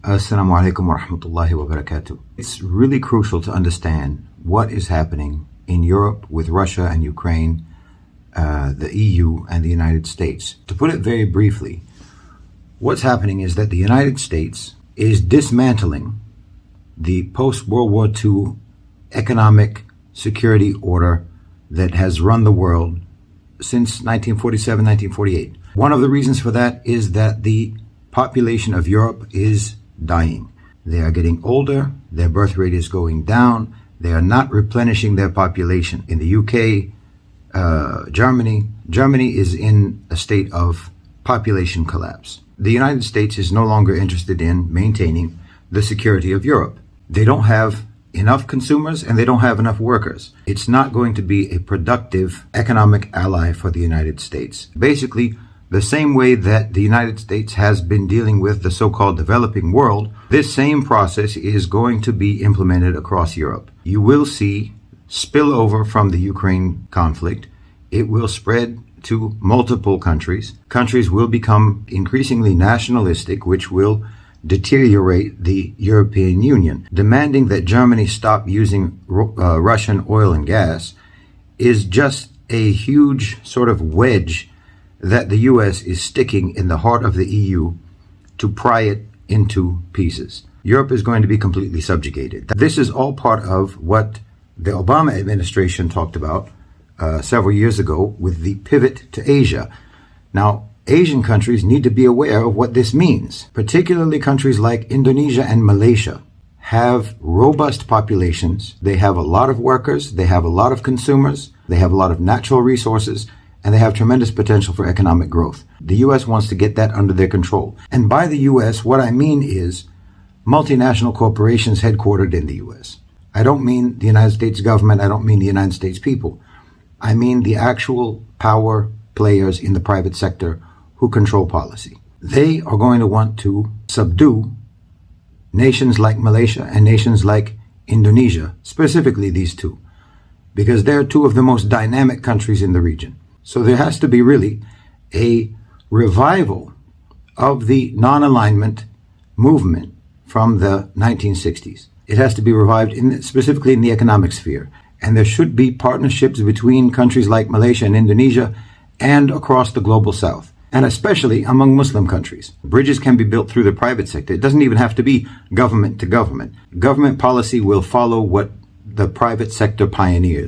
Assalamu alaikum wa rahmatullahi wa barakatuh. It's really crucial to understand what is happening in Europe with Russia and Ukraine, the EU and the United States. To put it very briefly, what's happening is that the United States is dismantling the post-World War II economic security order that has run the world since 1947, 1948. One of the reasons for that is that the population of Europe is dying. They are getting older, their birth rate is going down, they are not replenishing their population. In the UK, Germany is in a state of population collapse. The United States is no longer interested in maintaining the security of Europe. They don't have enough consumers and they don't have enough workers. It's not going to be a productive economic ally for the United States. Basically, the same way that the United States has been dealing with the so-called developing world, this same process is going to be implemented across Europe. You will see spillover from the Ukraine conflict. It will spread to multiple countries. Countries will become increasingly nationalistic, which will deteriorate the European Union. Demanding that Germany stop using Russian oil and gas is just a huge sort of wedge that the US is sticking in the heart of the EU to pry it into pieces. Europe is going to be completely subjugated. This is all part of what the Obama administration talked about several years ago with the pivot to Asia. Now, Asian countries need to be aware of what this means. Particularly countries like Indonesia and Malaysia have robust populations. They have a lot of workers, they have a lot of consumers, they have a lot of natural resources, and they have tremendous potential for economic growth. The U.S. wants to get that under their control. And by the U.S., what I mean is multinational corporations headquartered in the U.S. I don't mean the United States government, I don't mean the United States people. I mean the actual power players in the private sector who control policy. They are going to want to subdue nations like Malaysia and nations like Indonesia, specifically these two, because they're two of the most dynamic countries in the region. So there has to be really a revival of the non-alignment movement from the 1960s. It has to be revived specifically in the economic sphere. And there should be partnerships between countries like Malaysia and Indonesia and across the global south, and especially among Muslim countries. Bridges can be built through the private sector. It doesn't even have to be government to government. Government policy will follow what the private sector pioneers.